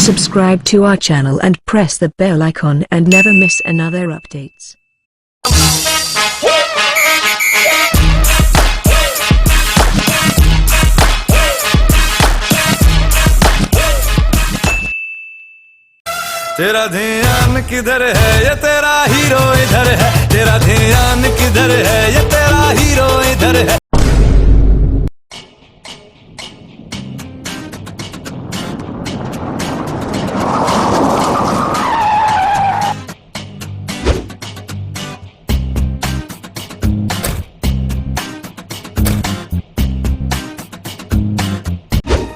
Subscribe to our channel and press the bell icon and never miss another updates. तेरा ध्यान किधर है ये तेरा हीरो इधर है तेरा ध्यान किधर है ये तेरा हीरो इधर है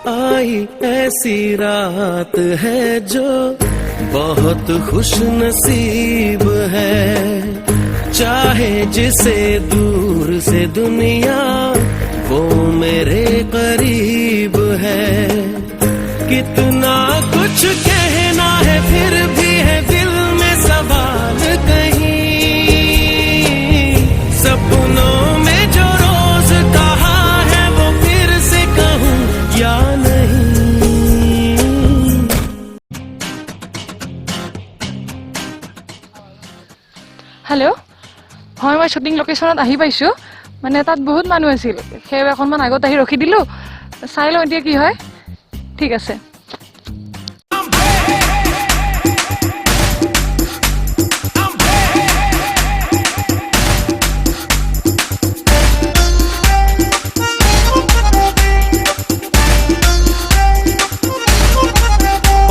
आई ऐसी रात है जो बहुत खुश नसीब है चाहे जिसे दूर से दुनिया वो मेरे करीब है कितना कुछ कहना है फिर भी है दिल में सवाल कहीं सपनों में जो रोज कहा है वो फिर से कहूँ या नहीं हेलो হয় মই শুটিং লোকেশনত আহি পাইছো মানে তাত বহুত মানুহ আছিল সেই এখনমান আগত আহি ৰখি দিলো চাই লওঁ এতিয়া কি হয় ঠিক আছে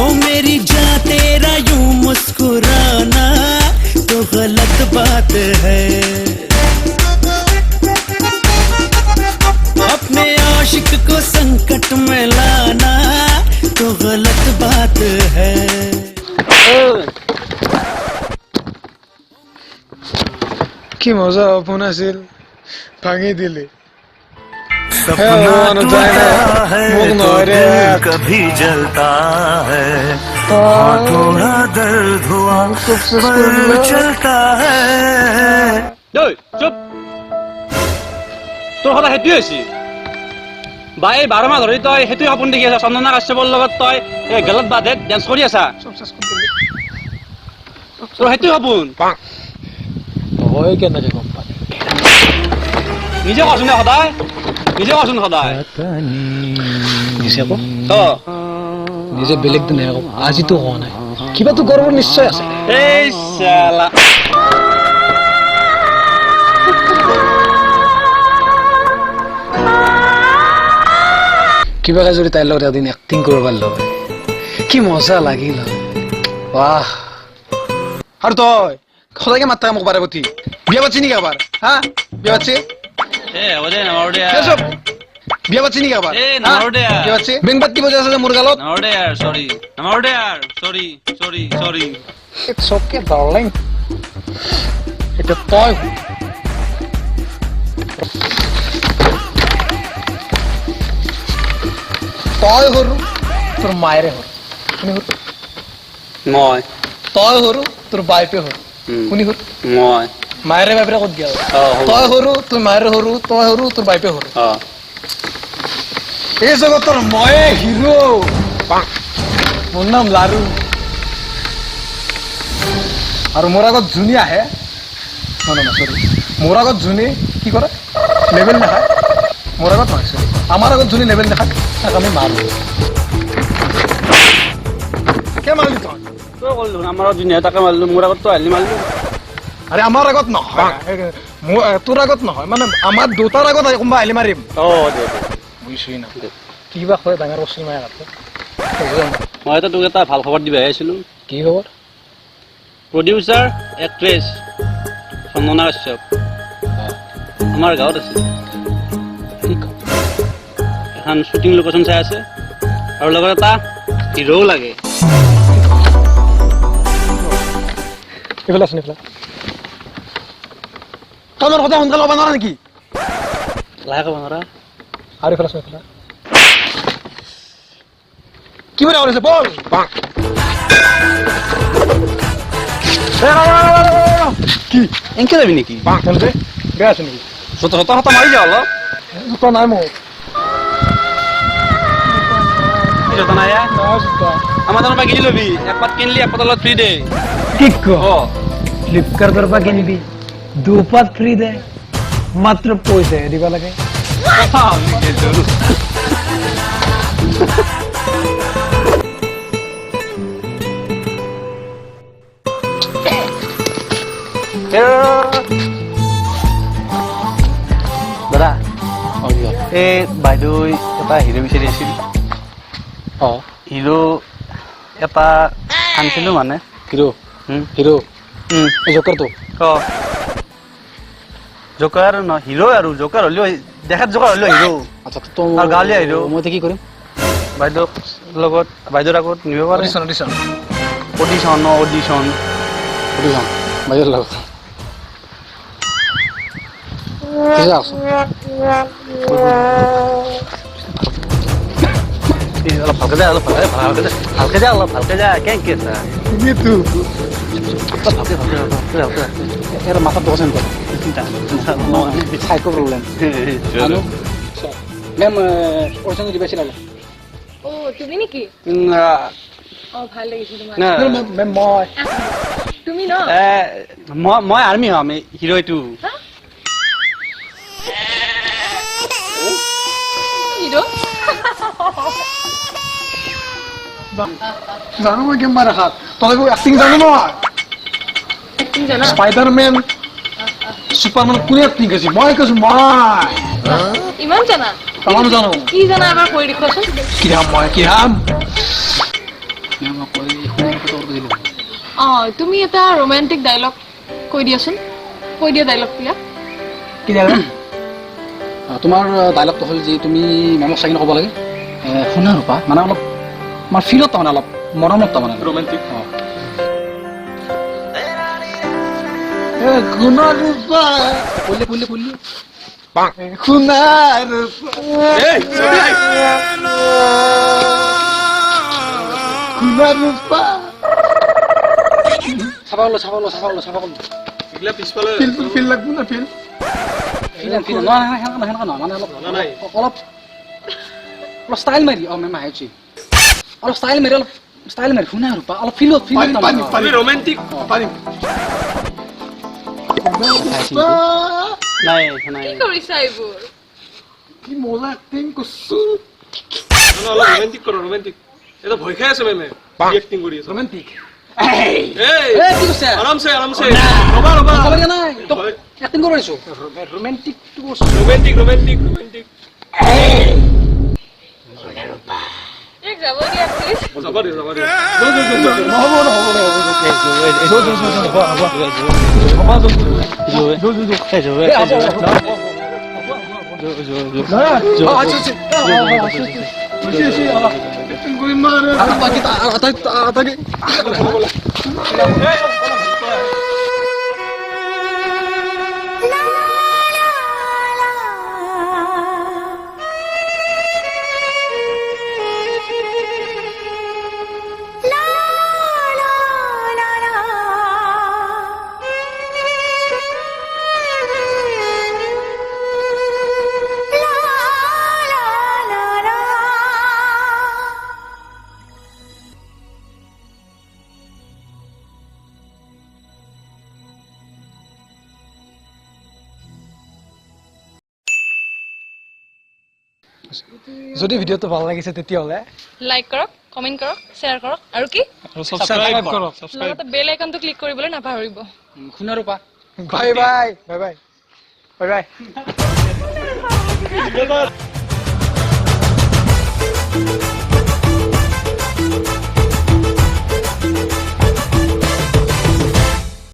ओ मेरी जान तेरा यूं मुस्कुराना तो गलत बात है अपने आशिक को संकट में लाना तो गलत बात है কি মজা ফোন আছিল ভাঙি দিলে सपना टूटा है तो दिल कभी जलता है हाँ थोड़ा दर्द हुआ पर चलता है চুপ তোৰ কথা সেইটোৱে হৈছে বাই 12 মাহ ধৰি তই সেইটোৱে সপোন দেখি আছা চন্দনা কাশ্যপৰ লগত তই গলত বাদে ডান্স কৰি আছা তোৰ সেইটোৱে সপোন হয় কেনেকে গম পালি নিজে কচোন সদায় নিজে কচোন সদায় নিজে ক তো নিজে বেলেগ দিনে আজিতো হোৱা নাই কিবাতো গৰ্বৰ নিশ্চয় আছে এই শালা কিবাকে যদি তাইৰ লগত এদিন এক্টিং কৰিব পাৰিলো কি মজা লাগিল বাহ আৰু তই সদায়কে মাত্ৰা মোক বাৰে প্ৰতি বিয়া পাচ্ছি নেকি আবাৰ হা বিয়া পাচ্ছি হ'ব দে নামাৰো দে বিয়া পাচ্ছি নেকি আবাৰ নামাৰো দে বিয়া পাচ্ছি বেং বাতি বজাই আছে মোৰ গালত নামাৰো দে সৰি নামাৰো দে সৰি সৰি সৰি It's okay, darling. এটা তই তই হৰু তোৰ মায়েৰে হৰু শুনি হৰু মই তই হৰু তোৰ বাইপে হৰু শুনি হৰু মই মায়েৰে বাইপে ক'ত গিয়া হ'ব। তই হৰু তোৰ মায়েৰে হৰু তই হৰু তোৰ বাইপে হৰু এই জগতৰ ময়ে হিৰো মোৰ নাম লাৰু আৰু মোৰ আগত যোনী আহে সৰি মোৰ আগত যোনী কি কৰে লেভেল দেখায় মোৰ আগত নহয় সৰি আমাৰ আগত যোনী লেভেল দেখায় তাক আমি মাৰো কে মাৰিলি তই তই ক'লো আমাৰ জুনিয়া তাকে মাৰিলো মোৰ আগত তই আহিলি মাৰিলো আৰে আমাৰ আগত নহয় তোৰ আগত নহয় মানে আমাৰ দুটাৰ আগত কোনোবা আহিলে মাৰিম দে বুজিছোই না কিবা হয় ডাঙৰ বস্তু নাই আগত মই তোক এটা ভাল খবৰ দিব আহিছিলো কি খবৰ প্ৰডিউচাৰ এক্ট্ৰেছ চন্দনা কাশ্যপ আমাৰ গাঁৱত আছে এখন শ্বুটিং লোকেশ্যন চাই আছে আৰু লগত এটা হিৰোও লাগে এইফালে আছে এইফালে তই মোৰ কথা সোনকালে হ'ব নোৱাৰা নেকি লাহে ক'ব নোৱাৰা আৰু এইফালে আছে এইফালে কি বুলি কৰিছে বল কি এনেকে যাবি নেকি বেয়া আছে নেকি জোতা মাৰি যা অলপ জোতা নাই মোৰ জতা নাই আমার তোর কিনি লবি এক পাত কিনলি এক পাত লগত ফ্রি দে কি কো ও ফ্লিপকাৰ্টৰ পৰা কিনিবি দুপাত ফ্ৰী দে মাত্ৰ পইচা দিব লাগে কথা হলি জৰুৰ দাদা এই বাইদেউ এটা হিৰো বিচাৰি আছিল হিৰো এটা আনিছিলো মানে হিৰো হিৰো জোকাৰটো জোকাৰ ন হিৰো আৰু জোকাৰ হলেও দেখাত জোকাৰ হলেও হিৰো আচ্ছা তো আৰু গাঁৱলীয়া হিৰো মই কি কৰিম বাইদেউৰ লগত বাইদেউৰ আগত নিব পাৰে audition audition audition audition audition বাইদেউৰ লগত ঠিক আছে অলপ ভালকে যা অলপ ভালকে যা কেন কি আছে তুমিতো ভালকে এর মাথা দোকান তো সাইকো প্রবলেম আনো ম্যাম অডিশ্যন দিবা ছিল অ তুমি নেকি অ ভাল লাগিছে তোমাৰ ম্যাম মই তুমি ন মই আৰ্মি হম হিৰো এইটো হিৰো জানো মই গেম মারা হাত তবে অ্যাক্টিং জানো না এক্টিং জানা স্পাইডারম্যান সুপারম্যান কোন অ্যাক্টিং করছি মই কইছি মই ইমান জানা তামানো জানো কি জানা এবাৰ কৈ দেখুৱাচোন কি হাম অ তুমি এটা ৰোমান্টিক ডায়লগ কৈ দিয়াচোন কৈ দিয়া ডায়লগটো কি ডায়লগ তোমাৰ ডায়লগটো হল যে তুমি মেমক চাইন ক'ব লাগে শুনা ৰূপা মানে অলপ আমাৰ ফিলত মানে অলপ মৰমত মানে ৰোমান্টিক খুনা ৰূপা কইলে কইলে কইলে খুনা ৰূপা খুনা ৰূপা চাবা এগুলা পিছফালে ফিল লাগব না ফিল না মানে অলপ স্টাইল মাৰি মেম আহিছে অলপ স্টাইল মাৰি শুনা ৰূপা অলপ ফিলত আমি ৰোমান্টিক পাৰিম নাই কি কৰিছা এইবোৰ কি মজা এক্টিং কৰছো অলপ ৰোমান্টিক কৰ ৰোমান্টিক এটা ভয় খাই আছে মেমে এক্টিং কৰি আছে ৰোমান্টিক এই কি কৈছে আৰামছে ৰবা খবৰ নাই তো এক্টিং কৰিছো ৰোমান্টিক তো কৰছো ৰোমান্টিক এক যাব দিয়া প্লিজ যাব দে যদি ভিডিওটো ভাল লাগিছে তেতিয়াহলে লাইক কৰক কমেন্ট কৰক শ্বেয়াৰ কৰক আৰু কি সাবস্ক্ৰাইব কৰক লগতে বেল আইকনটো ক্লিক কৰিবলৈ নাপাহৰিব শুনা ৰূপা bye bye bye bye bye bye